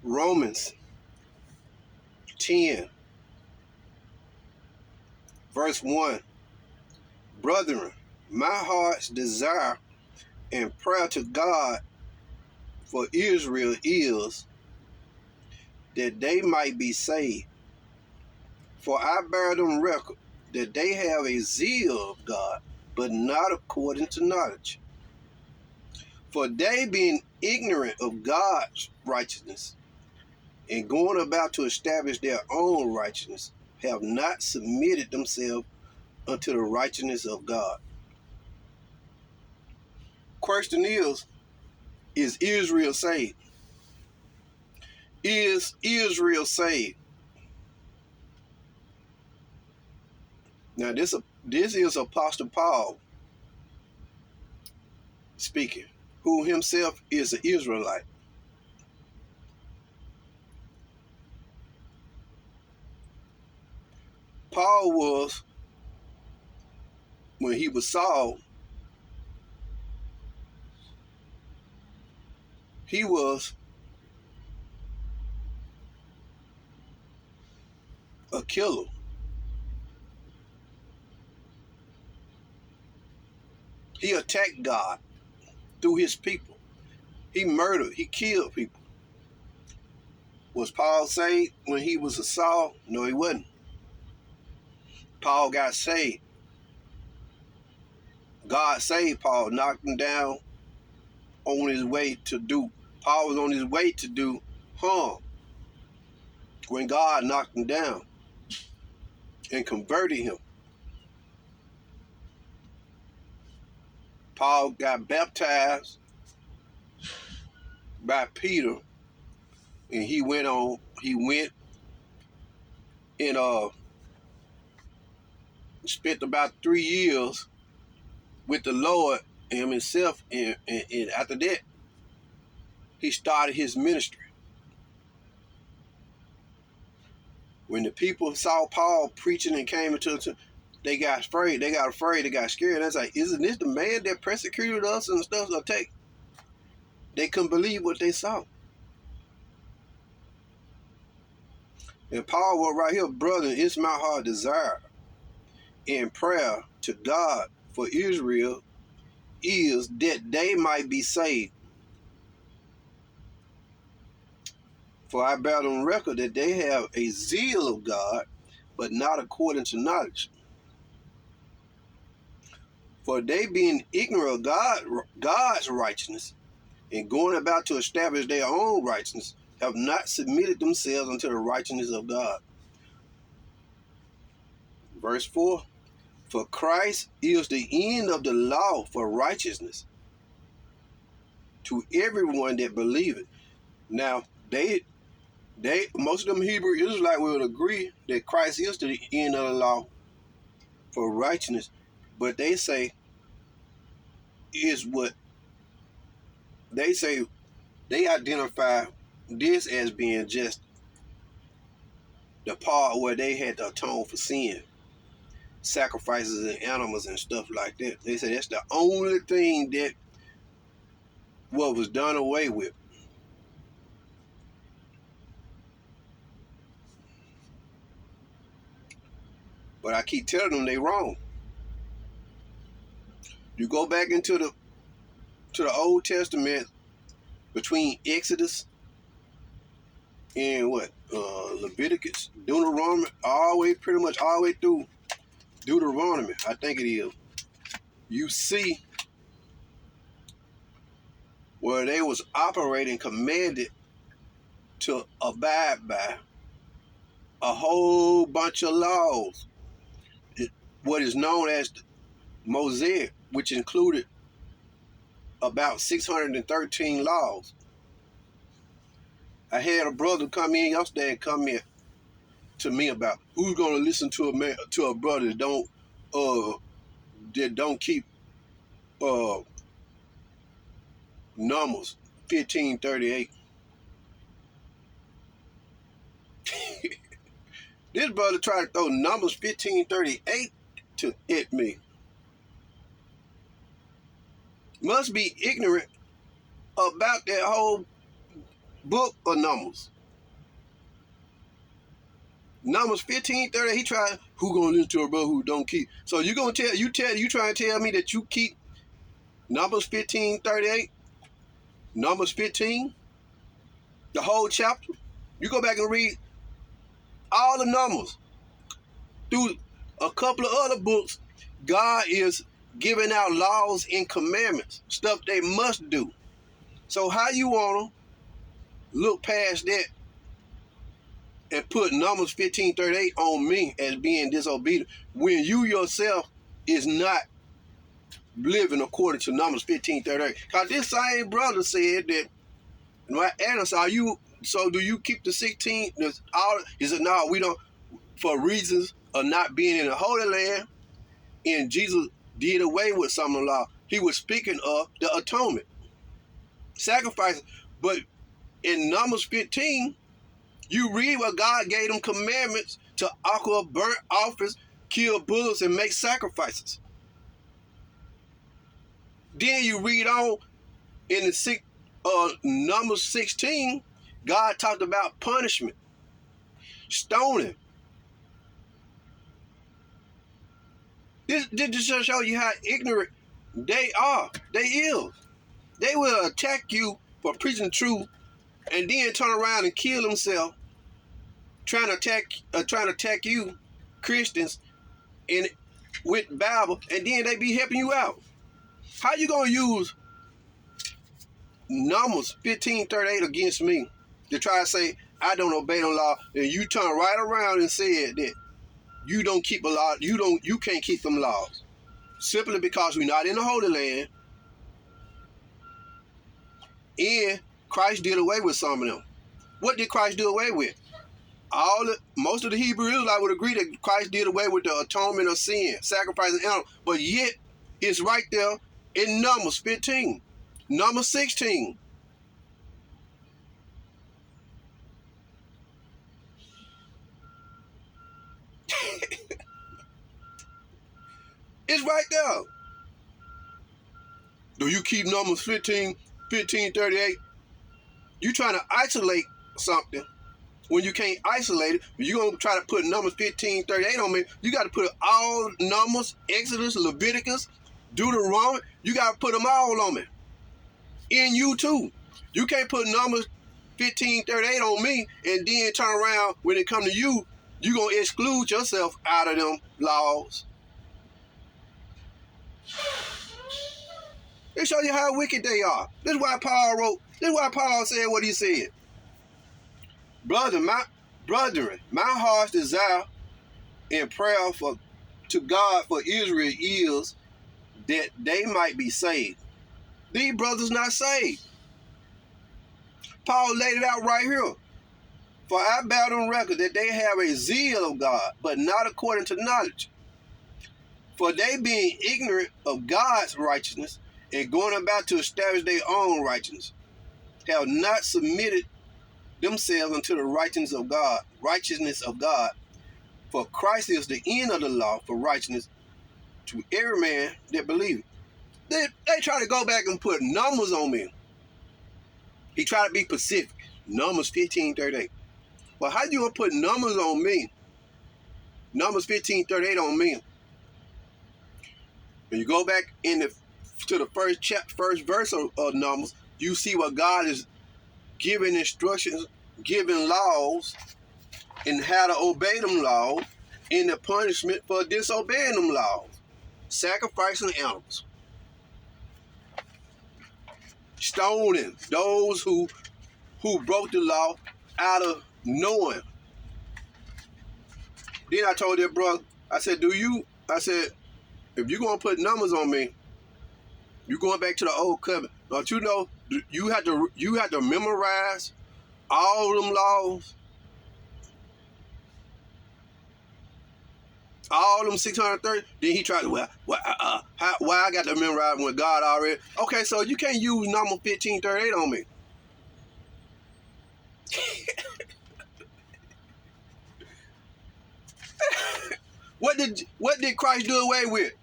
Romans 10, verse 1. Brethren, my heart's desire and prayer to God for Israel is that they might be saved. For I bear them record that they have a zeal of God, but not according to knowledge. For they, being ignorant of God's righteousness and going about to establish their own righteousness, have not submitted themselves unto the righteousness of God. Question is Israel saved? Is Israel saved? Now this is Apostle Paul speaking, who himself is an Israelite. Paul was, when he was Saul, he was a killer. He attacked God through his people. He murdered, he killed people. Was Paul saved when he was a Saul? No, he wasn't. Paul got saved. God saved Paul, knocked him down on his way to do. Paul was on his way to do harm when God knocked him down and converted him. Paul got baptized by Peter, and he went and spent about 3 years with the Lord and himself, and after that, he started his ministry. When the people saw Paul preaching and came into, they got afraid. They got scared. That's like, isn't this the man that persecuted us and stuff? They couldn't believe what they saw. And Paul was right here, brother, it's my heart desire in prayer to God for Israel is that they might be saved. For I bear on record that they have a zeal of God, but not according to knowledge. For they, being ignorant of God's righteousness and going about to establish their own righteousness, have not submitted themselves unto the righteousness of God. Verse 4. For Christ is the end of the law for righteousness to everyone that believeth. Now, they most of them Hebrew Israelites would agree that Christ is the end of the law for righteousness, but they say is what they say. They identify this as being just the part where they had to atone for sin, sacrifices and animals and stuff like that. They say that's the only thing that what was done away with. But I keep telling them they wrong. You go back into the Old Testament between Exodus and Leviticus, Deuteronomy, pretty much all the way through Deuteronomy, I think it is. You see where they was operating commanded to abide by a whole bunch of laws, what is known as the Mosaic, which included about 613 laws. I had a brother come in yesterday and comment to me about who's going to listen to a brother that don't keep Numbers 15:38. This brother tried to throw Numbers 15:38 at me. Must be ignorant about that whole book of Numbers. Numbers 15:30. He tried. Who gonna listen to a brother who don't keep? So you gonna you trying to tell me that you keep Numbers 15:38, Numbers 15, the whole chapter? You go back and read all the Numbers through a couple of other books. God is giving out laws and commandments, stuff they must do. So how you wanna look past that and put Numbers 15:38 on me as being disobedient when you yourself is not living according to Numbers 15:38? Because this same brother said that, when I asked him, do you keep the 16? He said, no, we don't, for reasons of not being in the Holy Land, and Jesus did away with some of the law. He was speaking of the atonement, sacrifice. But in Numbers 15, you read where God gave them commandments to offer burnt offerings, kill bulls, and make sacrifices. Then you read on in the Numbers 16, God talked about punishment, stoning. This just show you how ignorant they are. They is. They will attack you for preaching the truth, and then turn around and kill themselves trying to attack you, Christians, in with Bible, and then they be helping you out. How you gonna use Numbers 15:38 against me to try to say I don't obey the law, and you turn right around and said that you don't keep a law, you can't keep them laws simply because we're not in the Holy Land, and Christ did away with some of them. What did Christ do away with? Most of the Hebrew Israelites would agree that Christ did away with the atonement of sin, sacrificing animals, but yet it's right there in Numbers 15, Numbers 16. It's right there. Do you keep Numbers 15:38? You trying to isolate something when you can't isolate it. You're going to try to put Numbers 15:38 on me. You got to put all Numbers, Exodus, Leviticus, Deuteronomy. You got to put them all on me. In you too. You can't put Numbers 15:38 on me and then turn around when it come to you, you're going to exclude yourself out of them laws. They show you how wicked they are. This is why Paul said what he said. Brethren, my heart's desire and prayer to God for Israel is that they might be saved. These brothers not saved. Paul laid it out right here. For I bear on record that they have a zeal of God, but not according to knowledge. For they being ignorant of God's righteousness and going about to establish their own righteousness, have not submitted themselves unto the righteousness of God. For Christ is the end of the law for righteousness to every man that believeth. They try to go back and put numbers on me. He tried to be specific. Numbers 15:38. Well, how you gonna put numbers on me? Numbers 15:38 on me. When you go back to the first verse of Numbers, you see what God is giving instructions, giving laws, and how to obey them laws, and the punishment for disobeying them laws. Sacrificing animals. Stoning those who broke the law out of knowing. Then I told that brother, I said, if you're going to put numbers on me, you're going back to the old covenant. Don't you know you have to memorize all them laws? All them 630. Then he tried to, why I got to memorize when God already. Okay, so you can't use number 15:38 on me. What did Christ do away with?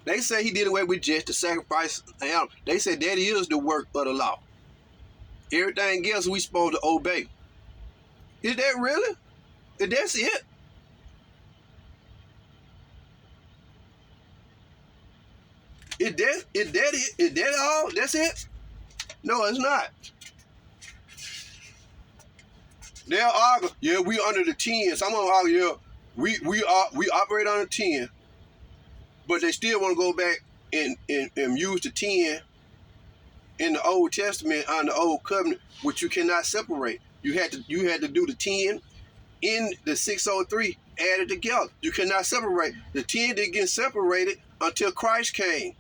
They say he did away with just the sacrifice. They said that is the work of the law. Everything else we supposed to obey. Is that really? Is that's it? Is that all? That's it? No, it's not. They'll argue, yeah, we under the 10. Some of them argue, yeah, we operate on the 10, but they still want to go back and use the 10 in the Old Testament on the Old Covenant, which you cannot separate. You had to do the 10 in the 603 added together. You cannot separate. The 10 didn't get separated until Christ came.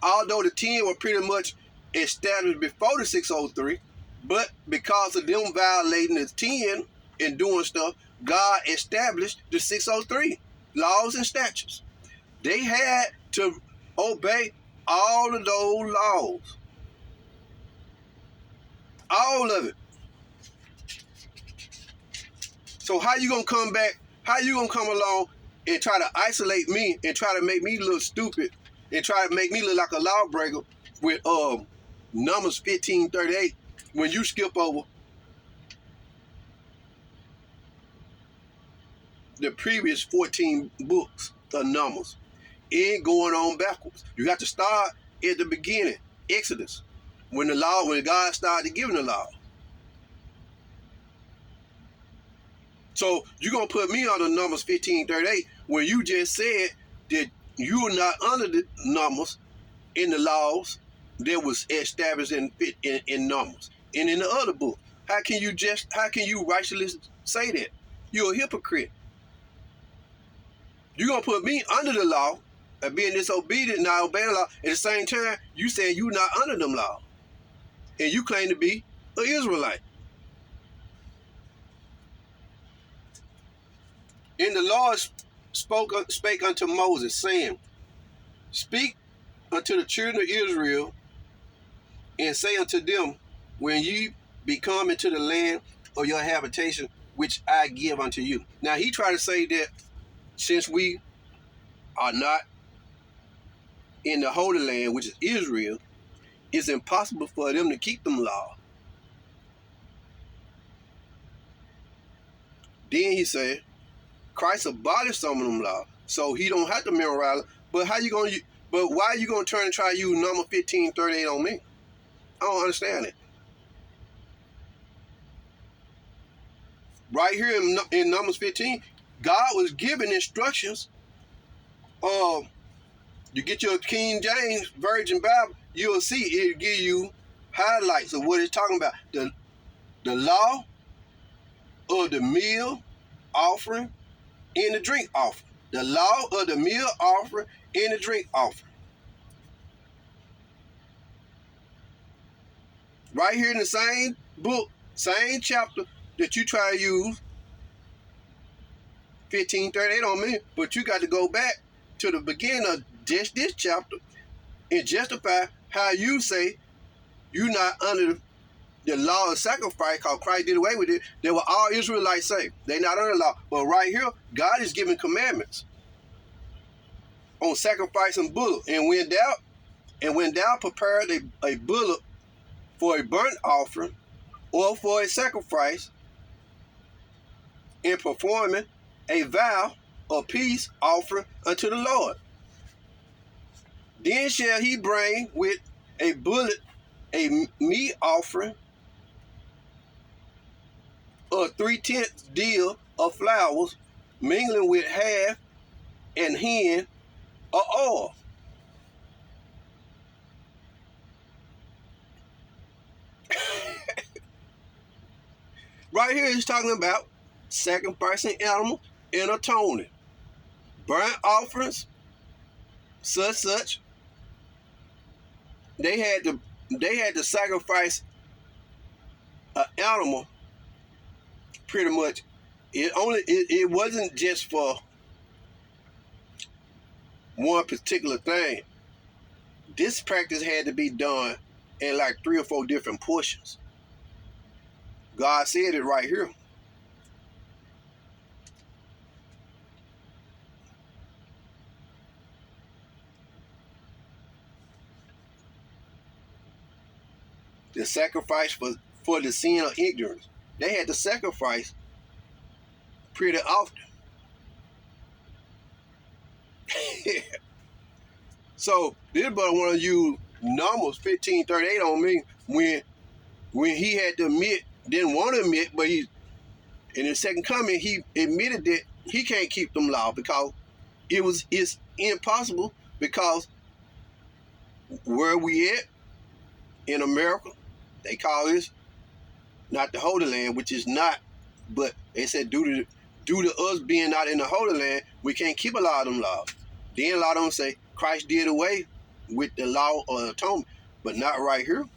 Although the 10 were pretty much established before the 603, but because of them violating the 10 and doing stuff, God established the 603 laws and statutes. They had to obey all of those laws. All of it. So how you gonna come back? How you gonna come along and try to isolate me and try to make me look stupid and try to make me look like a lawbreaker with Numbers 15:38 when you skip over the previous 14 books of Numbers? It ain't going on backwards. You have to start at the beginning, Exodus, when God started giving the law. So you're going to put me on the Numbers 15:38 when you just said that you are not under the numbers in the laws that was established in Numbers and in the other book. How can you rightfully say that? You're a hypocrite. You're going to put me under the law and being disobedient, not obeying the law. At the same time, you saying you're not under them laws. And you claim to be an Israelite. And the Lord spake unto Moses, saying, Speak unto the children of Israel, and say unto them, when ye be come into the land of your habitation, which I give unto you. Now he tried to say that since we are not in the Holy Land, which is Israel, it's impossible for them to keep them laws. Then he said, Christ abolished some of them laws, so he don't have to memorize it. But why are you gonna turn and try to use number 15:38 on me? I don't understand it. Right here in Numbers 15, God was giving instructions. You get your King James Virgin Bible, you'll see it'll give you highlights of what it's talking about. The law of the meal offering and the drink offering. The law of the meal offering and the drink offering. Right here in the same book, same chapter that you try to use 15:38 on me, but you got to go back to the beginning of just this chapter and justify how you say you're not under the law of sacrifice because Christ did away with it. They were all Israelites saved. They're not under the law. But right here, God is giving commandments on sacrificing bullock. And when thou prepared a bullock for a burnt offering or for a sacrifice, in performing a vow or peace offering unto the Lord, then shall he bring with a bullock a meat offering of 3/10 deal of flowers, mingling with half and hin of oil. Right here he's talking about sacrificing animals and atoning. Burnt offerings, such. They had to sacrifice an animal pretty much. It wasn't just for one particular thing. This practice had to be done in like 3 or 4 different portions. God said it right here. the sacrifice for the sin of ignorance. They had to sacrifice pretty often. So this brother want to use Numbers 15:38 on me when he had to admit, didn't want to admit, but he in his second coming he admitted that he can't keep them laws because it's impossible, because where we at in America, they call this not the Holy Land, which is not, but they said due to us being not in the Holy Land, we can't keep a lot of them laws. Then a lot of them say Christ did away with the law of atonement, but not right here.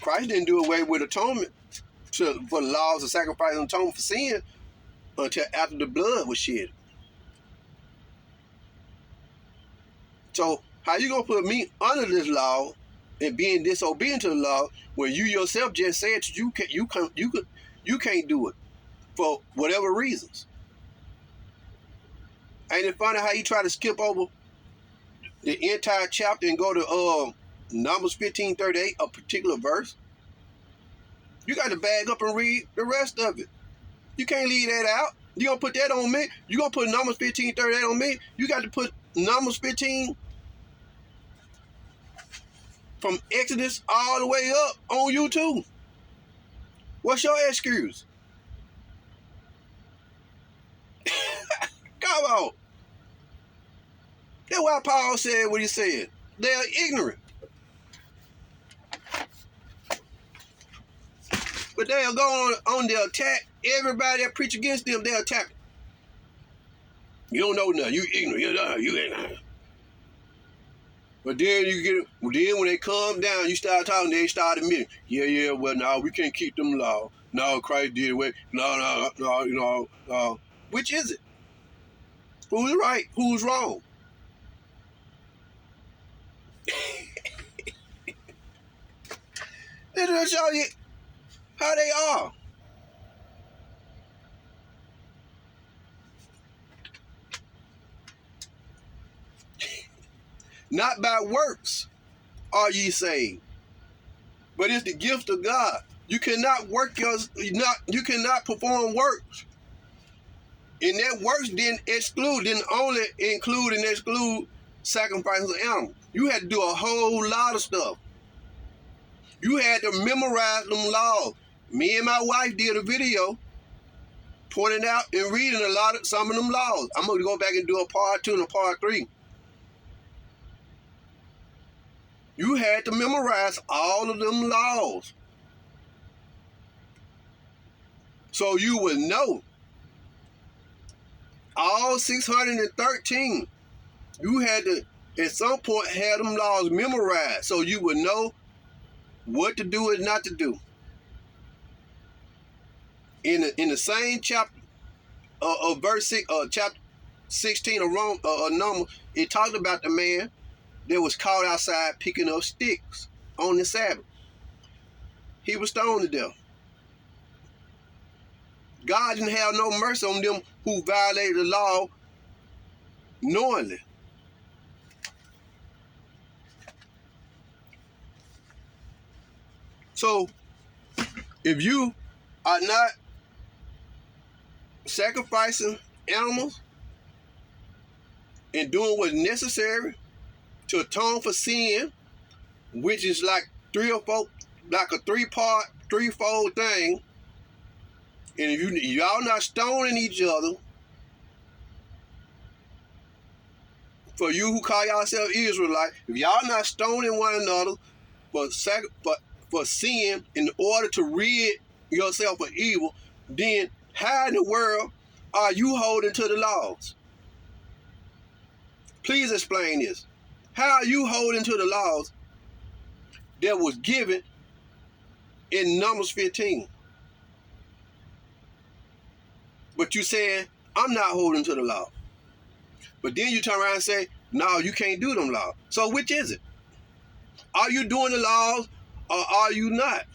Christ didn't do away with atonement for the laws of sacrifice and atonement for sin until after the blood was shed. So how you gonna put me under this law and being disobedient to the law when you yourself just said you can't do it for whatever reasons? Ain't it funny how you try to skip over the entire chapter and go to Numbers 15:38, a particular verse? You got to bag up and read the rest of it. You can't leave that out. You gonna put that on me? You gonna put Numbers 15:38 on me? You got to put Numbers 15 from Exodus all the way up on you too. What's your excuse? Come on. That's why Paul said what he said. They are ignorant. But they'll go on the attack. Everybody that preach against them, they'll attack. You don't know nothing. You ignorant. You ignorant. But then then when they calm down, you start talking, they start admitting, yeah, well, no, we can't keep them laws. No, Christ did away. No. Which is it? Who's right? Who's wrong? It'll show you how they are. Not by works are ye saved, but it's the gift of God. You cannot you cannot perform works. And that works didn't only include and exclude sacrifices of animals. You had to do a whole lot of stuff. You had to memorize them laws. Me and my wife did a video pointing out and reading some of them laws. I'm going to go back and do a part 2 and a part 3. You had to memorize all of them laws. So you would know. All 613. You had to, at some point, have them laws memorized so you would know what to do and not to do. In the same chapter of verse 6, chapter 16 of Numbers, it talked about the man that was caught outside picking up sticks on the Sabbath. He was stoned to death. God didn't have no mercy on them who violated the law knowingly. So, if you are not sacrificing animals and doing what's necessary to atone for sin, which is like a threefold thing, and if y'all not stoning each other, for you who call yourself Israelite, if y'all not stoning one another for sin in order to rid yourself of evil, then how in the world are you holding to the laws? Please explain this. How are you holding to the laws that was given in Numbers 15? But you saying, I'm not holding to the law. But then you turn around and say, no, you can't do them laws. So which is it? Are you doing the laws or are you not?